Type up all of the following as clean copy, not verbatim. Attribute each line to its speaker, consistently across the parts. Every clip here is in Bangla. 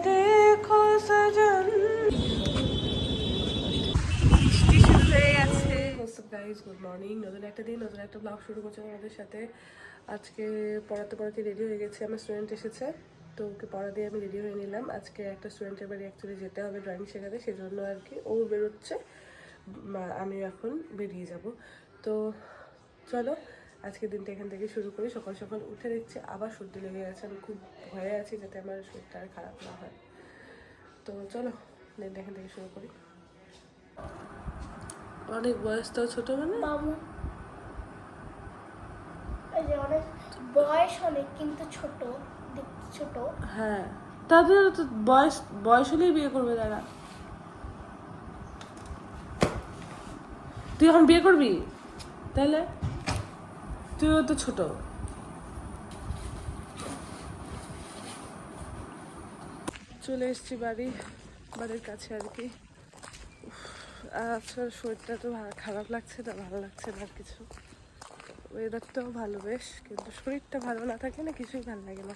Speaker 1: দেখো সজন হয়ে গেছে। গাইজ গুড মর্নিং, নতুন একটা দিন, নতুন একটা ব্লগ শুরু করছি আমাদের সাথে। আজকে পড়াতে পড়াতে রেডি হয়ে গেছি, আমার স্টুডেন্ট এসেছে তো ওকে পড়া দিয়ে আমি রেডি হয়ে নিলাম। আজকে একটা স্টুডেন্টের বাড়ি অ্যাকচুয়ালি যেতে হবে ড্রয়িং শেখাতে, সেজন্য আর কি ও বেরোচ্ছে, আমি এখন বেরিয়ে যাব। তো চলো আজকের দিনটা এখান থেকে শুরু করি। সকাল সকাল উঠে দেখছি আবার সর্দি লেগে গেছে, আমি খুব ভয়ে আছি যাতে আমার শরীরটা আর খারাপ না হয়। তো চলো দিনটা এখান থেকে শুরু করি। অনেক বয়সটাও ছোট মানে
Speaker 2: বাবু, এই যে অনেক বয়স অনেক কিন্তু ছোট, দেখতে ছোট।
Speaker 1: হ্যাঁ, তাদের তো বয়স বয়স হলেই বিয়ে করবে তারা। তুই এখন বিয়ে করবি তাহলে? তুইও তো ছোট। চলে এসেছি বাড়ির কাছে আর কি। আচ্ছা, শরীরটা তো খারাপ লাগছে না, ভালো লাগছে না আর কিছু। ওয়েদারটাও ভালো বেশ, কিন্তু শরীরটা ভালো না থাকে না কিছুই ভালো লাগে না।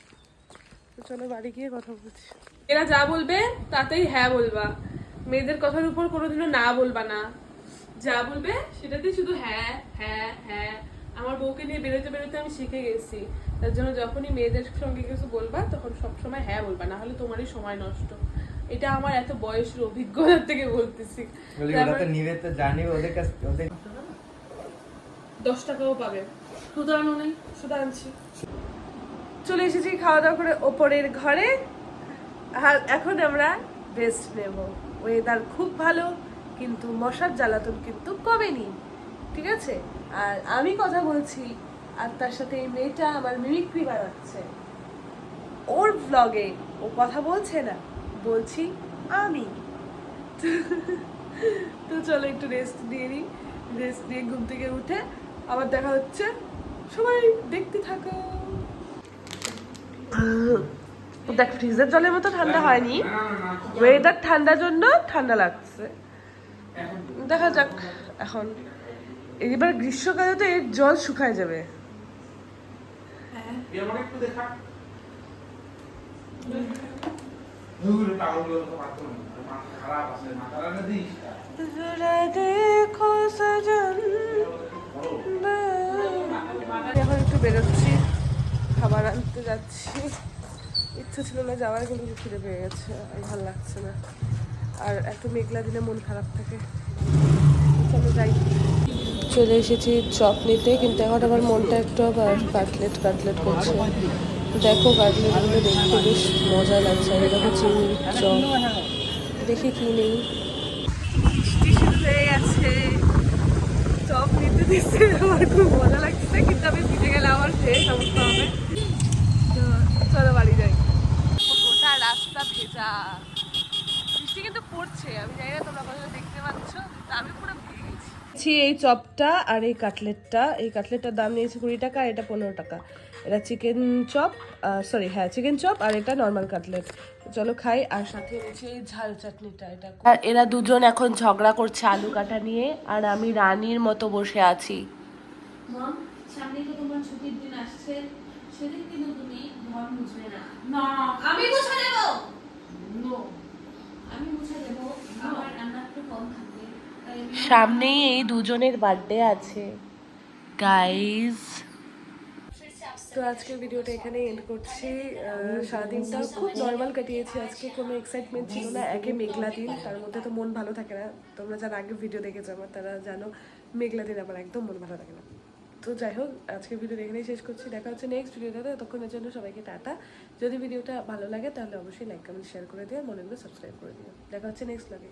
Speaker 1: তো চলো বাড়ি গিয়ে কথা বলছি।
Speaker 3: এরা যা বলবে তাতেই হ্যাঁ বলবা, মেয়েদের কথার উপর কোনোদিনও না বলবা না। যা বলবে সেটাতেই শুধু হ্যাঁ হ্যাঁ হ্যাঁ। আমার বউকে নিয়ে বেরোতে বেরোতে আমি শিখে গেছি, তার জন্য যখনই মেয়েদের সঙ্গে কিছু বলবা তখন সবসময় হ্যাঁ বলবা, না হলে তোমারই সময় নষ্ট। এটা আমার এত বয়সের অভিজ্ঞতা থেকে বলতেছি। 10 টাকাও পাবে, শুধু আনো নেই, শুধু আনছি।
Speaker 1: চলে এসেছি খাওয়া দাওয়া করে ওপরের ঘরে, আর এখন আমরা রেস্ট নেব। ওয়েদার খুব ভালো, কিন্তু মশার জ্বালাতন কিন্তু কমেনি, ঠিক আছে? আর আমি কথা বলছি, আর তার সাথে এই মেয়েটা আমার মিমিক্রি বানাচ্ছে ওর ভ্লগে। ও কথা বলছে না, বলছি আমি। তো চলো একটু রেস্ট দিয়ে নিই, রেস্ট নিয়ে ঘুম থেকে উঠে আবার দেখা হচ্ছে। সবাই দেখতে থাকো। দেখ, ফ্রিজের জলের মতো ঠান্ডা হয়নি, ওয়েদার ঠান্ডার জন্য ঠান্ডা লাগছে। দেখা যাক এখন। এবার গ্রীষ্মকালে তো এর জল শুকায় যাবে। দেখো সজন, এখন একটু বেরোচ্ছি, খাবার আনতে যাচ্ছি। ইচ্ছা ছিল না যাওয়ার, কিন্তু খিদে পেয়ে গেছে আর ভালো লাগছে না। আর এত মেঘলা দিনে মন খারাপ থাকে। চলো যাই। চলে এসেছি চপ নিতে, কিন্তু এখন আমার মনটা একটু আবার কাটলেট করছে। দেখো কাটলেটগুলো দেখতে বেশ মজা লাগছে। আর দেখো চিংড়ির চপ, দেখি কি নেই। হয়ে গেছে, চপ নিতে দিচ্ছে, আমার খুব মজা লাগছে, কিন্তু আমি ভিজে গেলে আমার খেয়ে সমস্যা হবে। তো চলো বাড়ি যাই। গোটা রাস্তা ভেজা, বৃষ্টি কিন্তু পড়ছে, আমি জানি না তোমরা কতটা দেখতে পাচ্ছ, কিন্তু আমি পুরো ভিজে গেছি। এই চপটা আর এই কাটলেটটার দাম নিয়েছে 20 টাকা, আর এটা 15 টাকা। এটা চিকেন চপ, সরি হ্যাঁ চিকেন চপ, আর এটা নর্মাল কাটলেট। চলো খাই। আর সাথে নিয়েছি এই ঝাল চাটনিটা। এটা আর এরা দুজন এখন ঝগড়া করছে আলু কাটা নিয়ে, আর আমি রানীর মতো বসে আছি।
Speaker 4: মম, সামনে তো তোমার ছুটির দিন আসছে, সেদিন কিন্তু তুমি ঘর মুছবে না।
Speaker 3: না,
Speaker 4: আমি মুছে দেব। নো, আমি মুছে দেব। আমার রান্না একটু কম থাকবে, তাই আমি
Speaker 1: সামনেই এই দুজনের বার্থডে আছে গাইজ। তো আজকের ভিডিওটা এখানে এন্ড করছি। সারাদিনটা খুব নর্মাল কাটিয়েছি, আজকে কোনো এক্সাইটমেন্ট ছিল না। একে মেঘলা দিন, তার মধ্যে তো মন ভালো থাকে না। তোমরা যারা আগে ভিডিও দেখেছো আমার, তারা জানো মেঘলা দিন আমার একদম মন ভালো থাকে না। তো যাই হোক, আজকের ভিডিও এখানেই শেষ করছি। দেখা হচ্ছে নেক্সট ভিডিওটাতে। ততক্ষণের জন্য সবাইকে টাটা। যদি ভিডিওটা ভালো লাগে তাহলে অবশ্যই লাইক কমেন্ট শেয়ার করে দিও, মনে করে সাবস্ক্রাইব করে দিও। দেখা হচ্ছে নেক্সট ব্লগে।